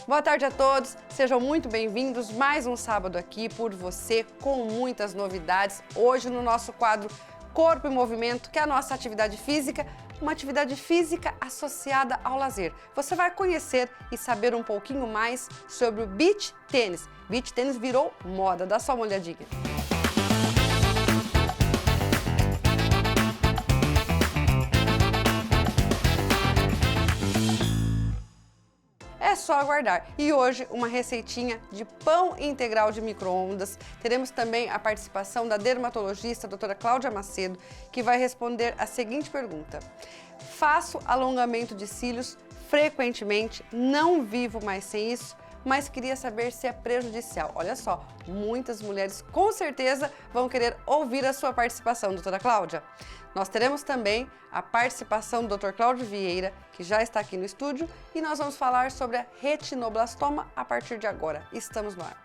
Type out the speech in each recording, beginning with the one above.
Boa tarde a todos, sejam muito bem-vindos. Mais um sábado aqui por você com muitas novidades. Hoje no nosso quadro Corpo em Movimento, que é a nossa atividade física, uma atividade física associada ao lazer. Você vai conhecer e saber um pouquinho mais sobre o beach tênis. Beach tênis virou moda, dá só uma olhadinha. É só aguardar. E hoje, uma receitinha de pão integral de micro-ondas. Teremos também a participação da dermatologista, a doutora Cláudia Macedo, que vai responder a seguinte pergunta. Faço alongamento de cílios frequentemente, não vivo mais sem isso, mas queria saber se é prejudicial. Olha só, muitas mulheres com certeza vão querer ouvir a sua participação, doutora Cláudia. Nós teremos também a participação do Dr. Cláudio Vieira, que já está aqui no estúdio, e nós vamos falar sobre a retinoblastoma a partir de agora. Estamos no ar.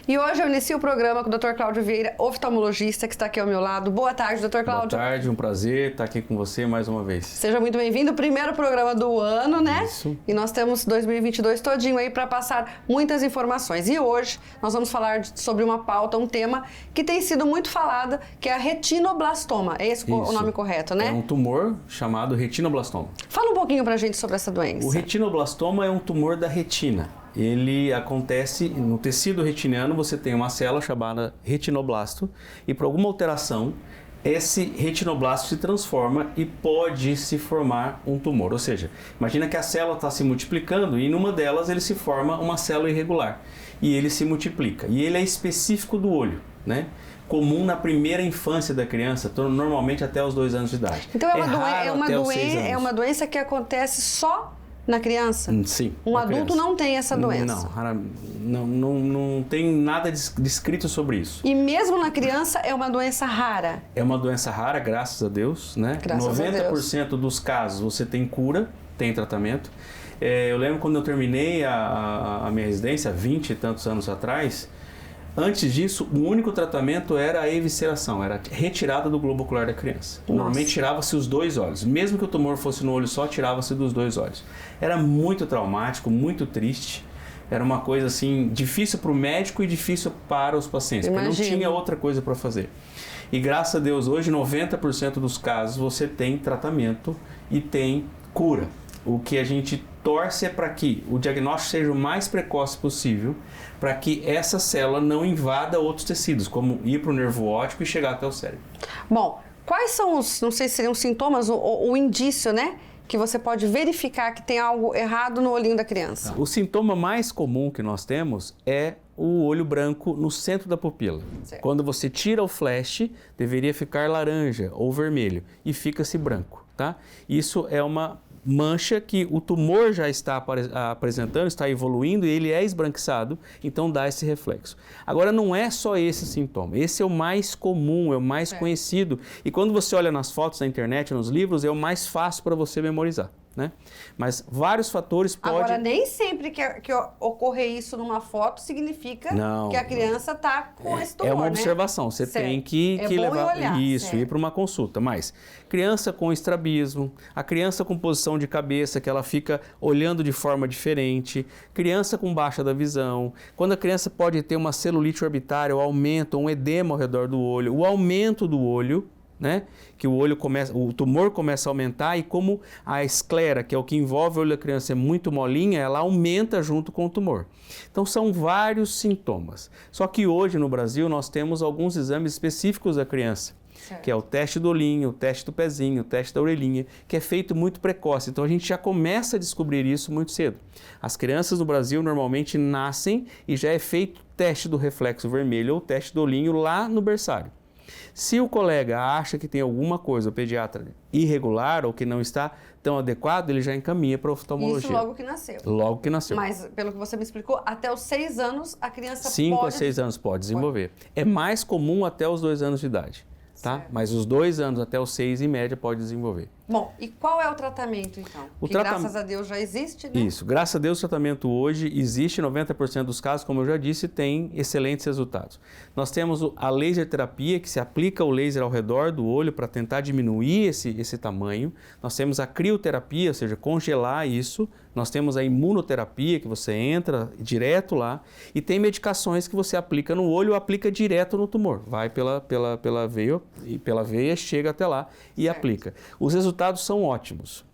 E hoje eu inicio o programa com o Dr. Cláudio Vieira, oftalmologista, que está aqui ao meu lado. Boa tarde, Dr. Cláudio. Boa tarde, um prazer estar aqui com você mais uma vez. Seja muito bem-vindo, primeiro programa do ano, né? Isso. E nós temos 2022 todinho aí para passar muitas informações. E hoje nós vamos falar sobre uma pauta, um tema que tem sido muito falada, que é a retinoblastoma. É esse o nome correto, né? É um tumor chamado retinoblastoma. Fala um pouquinho pra gente sobre essa doença. O retinoblastoma é um tumor da retina. Ele acontece no tecido retiniano, você tem uma célula chamada retinoblasto e por alguma alteração esse retinoblasto se transforma e pode se formar um tumor. Ou seja, imagina que a célula está se multiplicando e numa delas ele se forma uma célula irregular e ele se multiplica. E ele é específico do olho, né? Comum na primeira infância da criança, normalmente até os 2 anos de idade. Então é uma doença que acontece só na criança? Sim. Um adulto criança. Não tem essa doença? Não tem nada descrito sobre isso. E mesmo na criança é uma doença rara? É uma doença rara, graças a Deus, né? Graças 90% dos casos você tem cura, tem tratamento. Eu lembro quando eu terminei a minha residência, 20 e tantos anos atrás, antes disso, o único tratamento era a evisceração, era a retirada do globo ocular da criança. Nossa. Normalmente tirava-se os 2 olhos, mesmo que o tumor fosse no olho só, tirava-se dos 2 olhos. Era muito traumático, muito triste, era uma coisa assim, difícil para o médico e difícil para os pacientes, porque não tinha outra coisa para fazer. E graças a Deus, hoje 90% dos casos você tem tratamento e tem cura. O que a gente torce é para que o diagnóstico seja o mais precoce possível, para que essa célula não invada outros tecidos, como ir para o nervo óptico e chegar até o cérebro. Bom, quais são os, não sei se seriam sintomas, o indício, né? Que você pode verificar que tem algo errado no olhinho da criança? O sintoma mais comum que nós temos é o olho branco no centro da pupila. Certo. Quando você tira o flash, deveria ficar laranja ou vermelho e fica-se branco, tá? Isso é uma mancha que o tumor já está apresentando, está evoluindo e ele é esbranquiçado, então dá esse reflexo. Agora não é só esse sintoma, esse é o mais comum, é o mais conhecido e quando você olha nas fotos na internet, nos livros, é o mais fácil para você memorizar, né? Mas vários fatores podem... Agora, nem sempre que ocorrer isso numa foto significa que a criança está com esse tumor, É uma né? observação, você tem que levar isso, ir para uma consulta. Mas criança com estrabismo, a criança com posição de cabeça, que ela fica olhando de forma diferente, criança com baixa da visão, quando a criança pode ter uma celulite orbitária, o aumento, um edema ao redor do olho, o aumento do olho, né? Que o tumor começa a aumentar e como a esclera, que é o que envolve o olho da criança, é muito molinha, ela aumenta junto com o tumor. Então são vários sintomas. Só que hoje no Brasil nós temos alguns exames específicos da criança, que é o teste do olhinho, o teste do pezinho, o teste da orelhinha, que é feito muito precoce. Então a gente já começa a descobrir isso muito cedo. As crianças no Brasil normalmente nascem e já é feito o teste do reflexo vermelho ou o teste do olhinho lá no berçário. Se o colega acha que tem alguma coisa, o pediatra, irregular ou que não está tão adequado, ele já encaminha para a oftalmologia. Isso logo que nasceu. Logo que nasceu. Mas, pelo que você me explicou, até os 6 anos a criança 5 a 6 anos pode desenvolver. É mais comum até os 2 anos de idade, tá? Certo. Mas os 2 anos até os 6, em média, pode desenvolver. Bom, e qual é o tratamento, então? Graças a Deus já existe, né? Isso, graças a Deus o tratamento hoje existe, 90% dos casos, como eu já disse, tem excelentes resultados. Nós temos a laser terapia, que se aplica o laser ao redor do olho para tentar diminuir esse tamanho. Nós temos a crioterapia, ou seja, congelar isso. Nós temos a imunoterapia, que você entra direto lá. E tem medicações que você aplica no olho ou aplica direto no tumor. Vai pela veia, chega até lá e aplica. Os resultados são ótimos.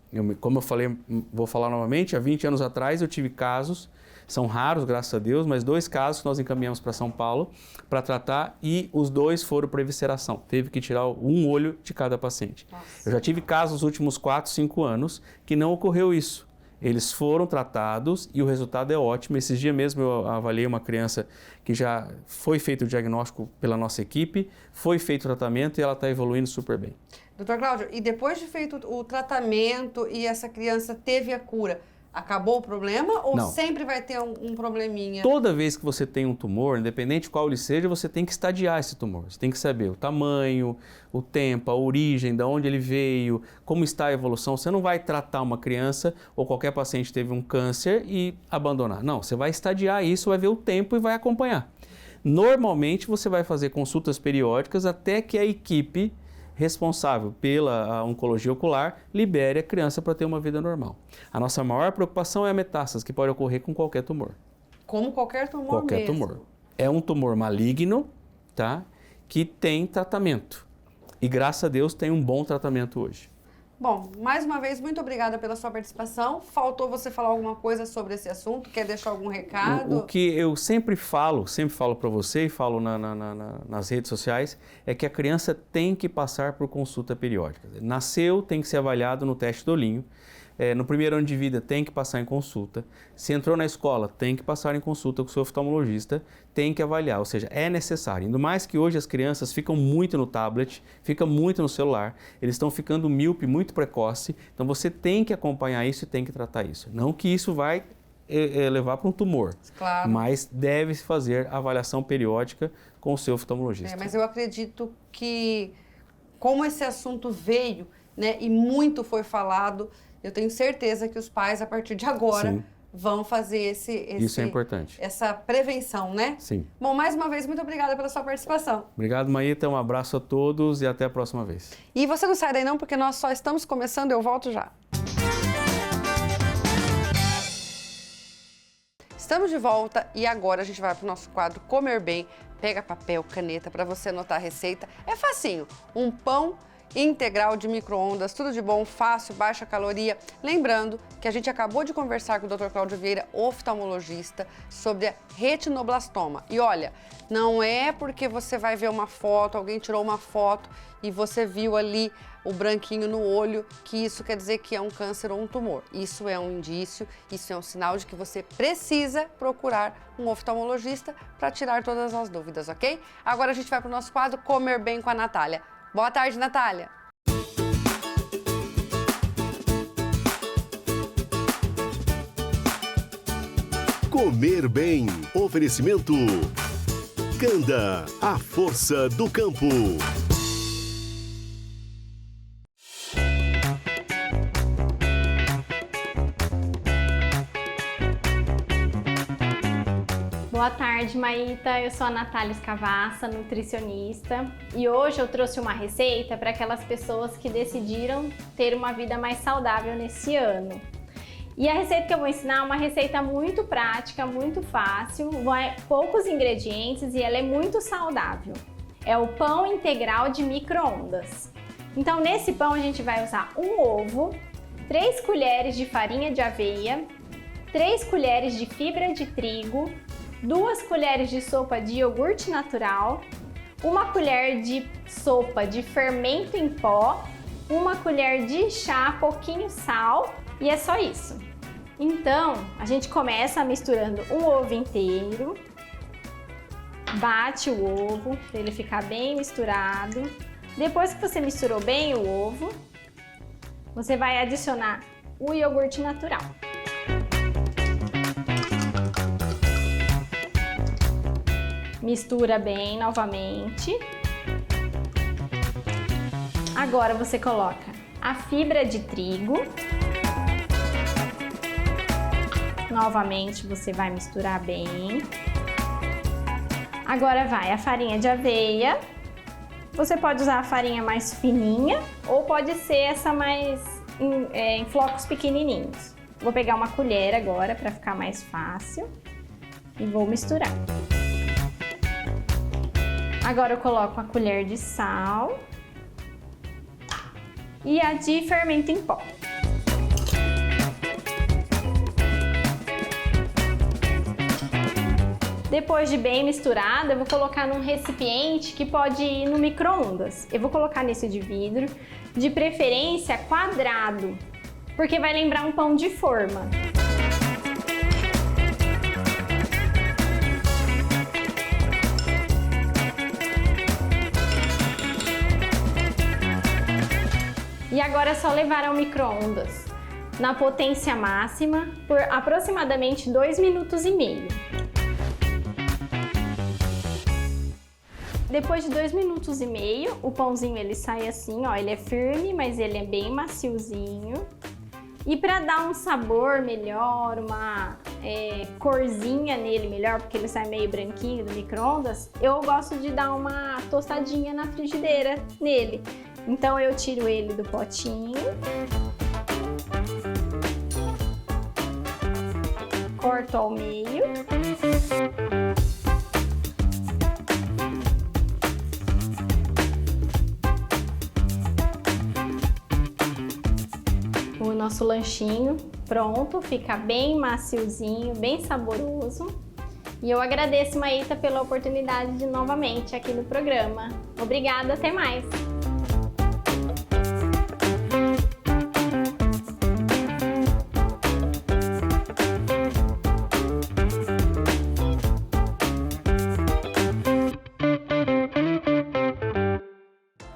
Como eu falei, vou falar novamente, há 20 anos atrás eu tive casos, são raros, graças a Deus, mas 2 casos que nós encaminhamos para São Paulo para tratar e os 2 foram para evisceração. Teve que tirar um olho de cada paciente. Nossa. Eu já tive casos nos últimos 4, 5 anos que não ocorreu isso. Eles foram tratados e o resultado é ótimo. Esses dias mesmo eu avaliei uma criança que já foi feito o diagnóstico pela nossa equipe, foi feito o tratamento e ela está evoluindo super bem. Doutor Cláudio, e depois de feito o tratamento e essa criança teve a cura, acabou o problema ou não, sempre vai ter um probleminha? Toda vez que você tem um tumor, independente de qual ele seja, você tem que estadiar esse tumor. Você tem que saber o tamanho, o tempo, a origem, de onde ele veio, como está a evolução. Você não vai tratar uma criança ou qualquer paciente que teve um câncer e abandonar. Não, você vai estadiar isso, vai ver o tempo e vai acompanhar. Normalmente você vai fazer consultas periódicas até que a equipe responsável pela oncologia ocular libere a criança para ter uma vida normal. A nossa maior preocupação é a metástase, que pode ocorrer com qualquer tumor. Como qualquer tumor qualquer mesmo? Tumor. É um tumor maligno, tá? Que tem tratamento. E graças a Deus tem um bom tratamento hoje. Bom, mais uma vez, muito obrigada pela sua participação. Faltou você falar alguma coisa sobre esse assunto? Quer deixar algum recado? O que eu sempre falo para você e falo nas redes sociais, é que a criança tem que passar por consulta periódica. Nasceu, tem que ser avaliado no teste do olhinho. No primeiro ano de vida tem que passar em consulta. Se entrou na escola, tem que passar em consulta com o seu oftalmologista, tem que avaliar, ou seja, é necessário. Ainda mais que hoje as crianças ficam muito no tablet, ficam muito no celular, eles estão ficando míope muito precoce, então você tem que acompanhar isso e tem que tratar isso. Não que isso vai levar para um tumor, claro, mas deve-se fazer avaliação periódica com o seu oftalmologista. Mas eu acredito que, como esse assunto veio, né, e muito foi falado, eu tenho certeza que os pais, a partir de agora, sim, vão fazer isso é importante, essa prevenção, né? Sim. Bom, mais uma vez, muito obrigada pela sua participação. Obrigado, Maíta. Um abraço a todos e até a próxima vez. E você não sai daí não, porque nós só estamos começando, eu volto já. Estamos de volta e agora a gente vai para o nosso quadro Comer Bem. Pega papel, caneta para você anotar a receita. É facinho. Um pão integral de micro-ondas, tudo de bom, fácil, baixa caloria. Lembrando que a gente acabou de conversar com o Dr. Cláudio Vieira, oftalmologista, sobre a retinoblastoma. E olha, não é porque você vai ver uma foto, alguém tirou uma foto e você viu ali o branquinho no olho, que isso quer dizer que é um câncer ou um tumor. Isso é um indício, isso é um sinal de que você precisa procurar um oftalmologista para tirar todas as dúvidas, ok? Agora a gente vai para o nosso quadro Comer Bem com a Natália. Boa tarde, Natália. Comer Bem. Oferecimento Canda, a força do campo. Boa tarde, Maíta. Eu sou a Natália Escavassa, nutricionista, e hoje eu trouxe uma receita para aquelas pessoas que decidiram ter uma vida mais saudável nesse ano. E a receita que eu vou ensinar é uma receita muito prática, muito fácil, poucos ingredientes e ela é muito saudável. É o pão integral de micro-ondas. Então, nesse pão a gente vai usar um ovo, 3 colheres de farinha de aveia, 3 colheres de fibra de trigo, 2 colheres de sopa de iogurte natural, 1 colher de sopa de fermento em pó, 1 colher de chá, pouquinho sal e é só isso. Então, a gente começa misturando um ovo inteiro, bate o ovo para ele ficar bem misturado. Depois que você misturou bem o ovo, você vai adicionar o iogurte natural. Mistura bem novamente. Agora você coloca a fibra de trigo. Novamente você vai misturar bem. Agora vai a farinha de aveia. Você pode usar a farinha mais fininha ou pode ser essa mais em flocos pequenininhos. Vou pegar uma colher agora para ficar mais fácil e vou misturar. Agora eu coloco a colher de sal e a de fermento em pó. Depois de bem misturado, eu vou colocar num recipiente que pode ir no micro-ondas. Eu vou colocar nesse de vidro, de preferência quadrado, porque vai lembrar um pão de forma. E agora é só levar ao micro-ondas, na potência máxima, por aproximadamente 2 minutos e meio. Depois de 2 minutos e meio, o pãozinho ele sai assim, ó, ele é firme, mas ele é bem maciozinho. E para dar um sabor melhor, uma corzinha nele melhor, porque ele sai meio branquinho do micro-ondas, eu gosto de dar uma tostadinha na frigideira nele. Então eu tiro ele do potinho, corto ao meio. O nosso lanchinho pronto, fica bem maciozinho, bem saboroso. E eu agradeço, Maíta, pela oportunidade de novamente aqui no programa. Obrigada, até mais!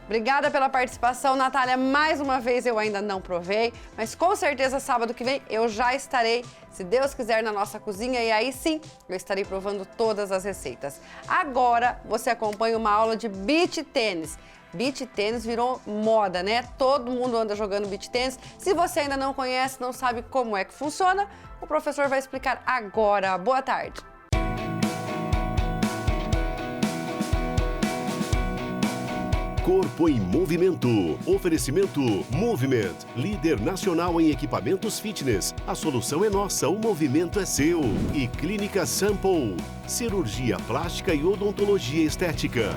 Obrigada pela participação, Natália. Mais uma vez eu ainda não provei, mas com certeza sábado que vem eu já estarei, se Deus quiser, na nossa cozinha e aí sim eu estarei provando todas as receitas. Agora você acompanha uma aula de beach tênis. Beach tênis virou moda, né? Todo mundo anda jogando beach tênis. Se você ainda não conhece, não sabe como é que funciona, o professor vai explicar agora. Boa tarde. Corpo em Movimento. Oferecimento Movement, líder nacional em equipamentos fitness. A solução é nossa, o movimento é seu. E Clínica Sample, cirurgia plástica e odontologia estética.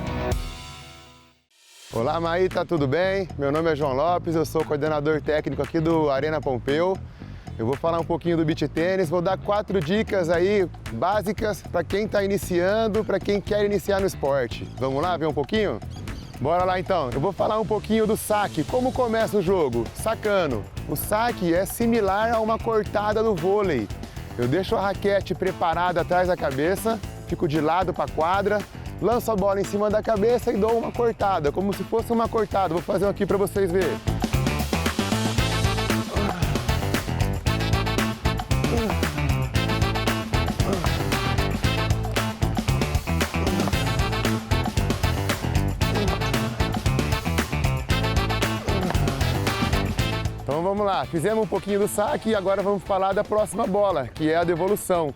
Olá, Maíta, tudo bem? Meu nome é João Lopes, eu sou coordenador técnico aqui do Arena Pompeu. Eu vou falar um pouquinho do beach tênis, vou dar 4 dicas aí básicas para quem está iniciando, para quem quer iniciar no esporte. Vamos lá ver um pouquinho? Bora lá então, eu vou falar um pouquinho do saque. Como começa o jogo? Sacando. O saque é similar a uma cortada do vôlei. Eu deixo a raquete preparada atrás da cabeça, fico de lado para a quadra, lanço a bola em cima da cabeça e dou uma cortada, como se fosse uma cortada. Vou fazer aqui para vocês verem. Então vamos lá, fizemos um pouquinho do saque e agora vamos falar da próxima bola, que é a devolução.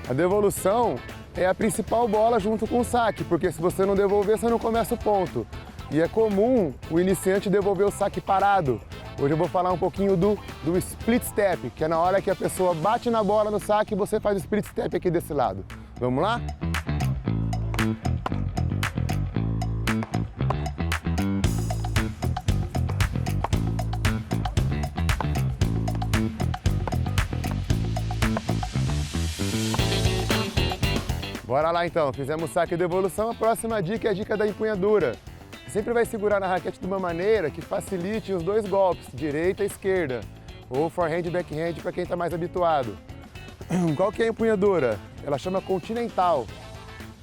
A devolução é a principal bola junto com o saque, porque se você não devolver, você não começa o ponto. E é comum o iniciante devolver o saque parado. Hoje eu vou falar um pouquinho do split step, que é na hora que a pessoa bate na bola no saque e você faz o split step aqui desse lado. Vamos lá? Bora lá então, fizemos saque e devolução, a próxima dica é a dica da empunhadura. Você sempre vai segurar na raquete de uma maneira que facilite os 2 golpes, direita e esquerda, ou forehand e backhand para quem está mais habituado. Qual que é a empunhadura? Ela chama continental.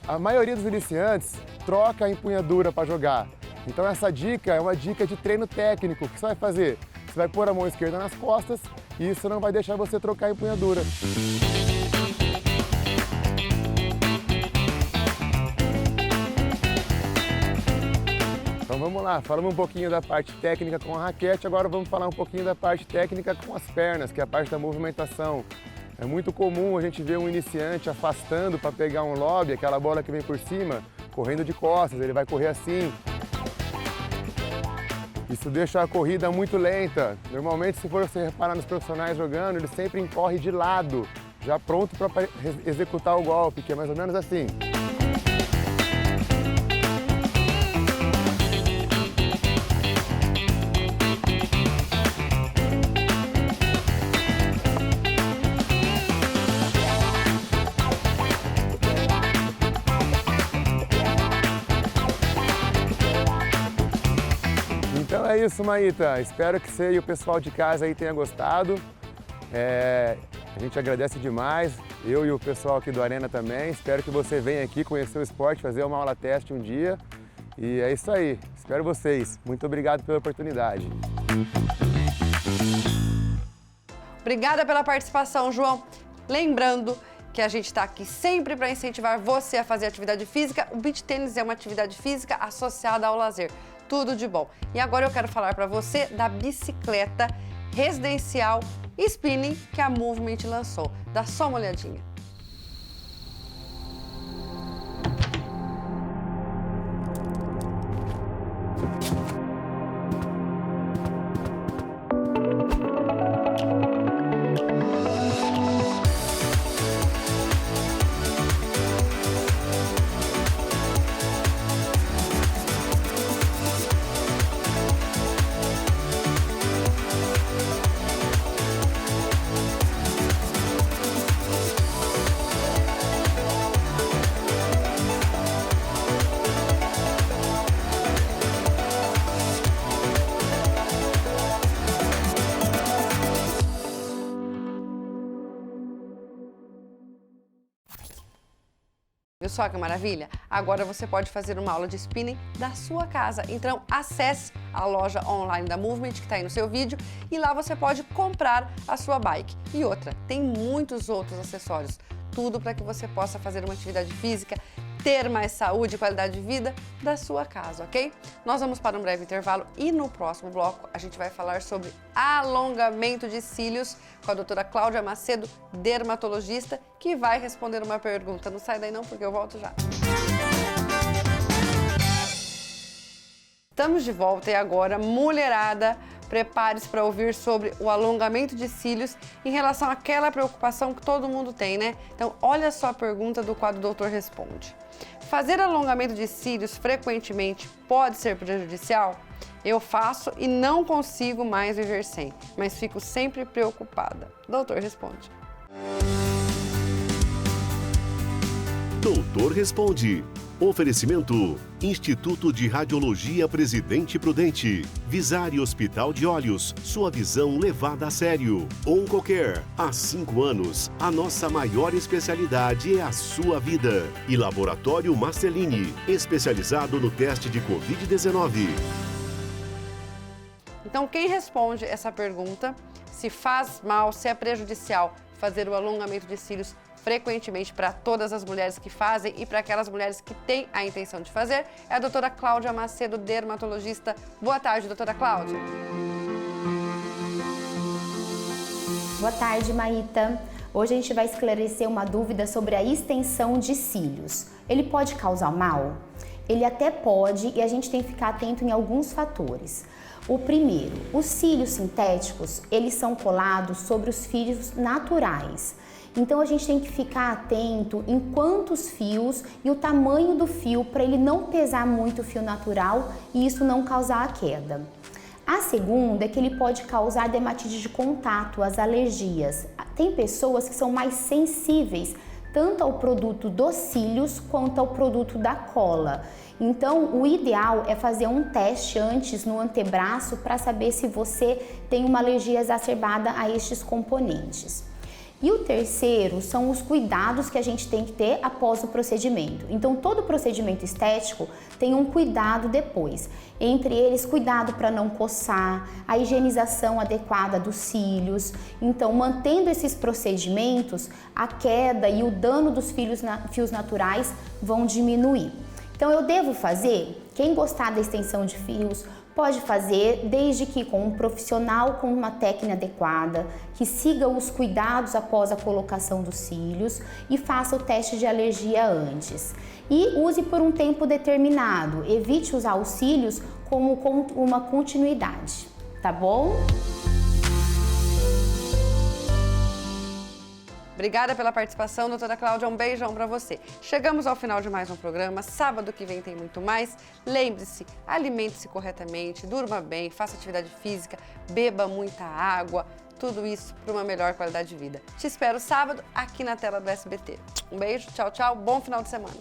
A maioria dos iniciantes troca a empunhadura para jogar. Então essa dica é uma dica de treino técnico. O que você vai fazer? Você vai pôr a mão esquerda nas costas e isso não vai deixar você trocar a empunhadura. Então vamos vamos lá, falamos um pouquinho da parte técnica com a raquete, agora vamos falar um pouquinho da parte técnica com as pernas, que é a parte da movimentação. É muito comum a gente ver um iniciante afastando para pegar um lob, aquela bola que vem por cima, correndo de costas, ele vai correr assim. Isso deixa a corrida muito lenta. Normalmente, se for você reparar nos profissionais jogando, ele sempre corre de lado, já pronto para executar o golpe, que é mais ou menos assim. Então é isso, Maíta. Espero que você e o pessoal de casa aí tenham gostado. A gente agradece demais, eu e o pessoal aqui do Arena também. Espero que você venha aqui conhecer o esporte, fazer uma aula teste um dia. E é isso aí. Espero vocês. Muito obrigado pela oportunidade. Obrigada pela participação, João. Lembrando que a gente está aqui sempre para incentivar você a fazer atividade física. O beach tênis é uma atividade física associada ao lazer. Tudo de bom. E agora eu quero falar para você da bicicleta residencial spinning que a Movement lançou. Dá só uma olhadinha. Viu só que maravilha? Agora você pode fazer uma aula de spinning da sua casa. Então acesse a loja online da Movement que está aí no seu vídeo e lá você pode comprar a sua bike. E outra, tem muitos outros acessórios. Tudo para que você possa fazer uma atividade física, ter mais saúde e qualidade de vida da sua casa, ok? Nós vamos para um breve intervalo e no próximo bloco a gente vai falar sobre alongamento de cílios com a doutora Cláudia Macedo, dermatologista, que vai responder uma pergunta. Não sai daí não, porque eu volto já. Estamos de volta e agora, mulherada, prepare-se para ouvir sobre o alongamento de cílios em relação àquela preocupação que todo mundo tem, né? Então, olha só a pergunta do quadro Doutor Responde. Fazer alongamento de cílios frequentemente pode ser prejudicial? Eu faço e não consigo mais viver sem, mas fico sempre preocupada. Doutor Responde. Doutor Responde. Oferecimento: Instituto de Radiologia Presidente Prudente, Visari Hospital de Olhos, sua visão levada a sério. Oncocare, há 5 anos, a nossa maior especialidade é a sua vida. E Laboratório Marcelini, especializado no teste de Covid-19. Então, quem responde essa pergunta, se faz mal, se é prejudicial fazer o alongamento de cílios frequentemente para todas as mulheres que fazem e para aquelas mulheres que têm a intenção de fazer, é a doutora Cláudia Macedo, dermatologista. Boa tarde, doutora Cláudia. Boa tarde, Maíta. Hoje a gente vai esclarecer uma dúvida sobre a extensão de cílios. Ele pode causar mal? Ele até pode e a gente tem que ficar atento em alguns fatores. O primeiro, os cílios sintéticos, eles são colados sobre os fios naturais. Então a gente tem que ficar atento em quantos fios e o tamanho do fio para ele não pesar muito o fio natural e isso não causar a queda. A segunda é que ele pode causar dermatite de contato, as alergias. Tem pessoas que são mais sensíveis tanto ao produto dos cílios quanto ao produto da cola. Então, o ideal é fazer um teste antes no antebraço para saber se você tem uma alergia exacerbada a estes componentes. E o terceiro são os cuidados que a gente tem que ter após o procedimento. Então, todo procedimento estético tem um cuidado depois. Entre eles, cuidado para não coçar, a higienização adequada dos cílios. Então, mantendo esses procedimentos, a queda e o dano dos fios naturais vão diminuir. Então, eu devo fazer? Quem gostar da extensão de fios pode fazer, desde que com um profissional com uma técnica adequada, que siga os cuidados após a colocação dos cílios e faça o teste de alergia antes. E use por um tempo determinado, evite usar os cílios como uma continuidade, tá bom? Obrigada pela participação, doutora Cláudia. Um beijão para você. Chegamos ao final de mais um programa. Sábado que vem tem muito mais. Lembre-se, alimente-se corretamente, durma bem, faça atividade física, beba muita água. Tudo isso para uma melhor qualidade de vida. Te espero sábado aqui na tela do SBT. Um beijo, tchau, tchau. Bom final de semana.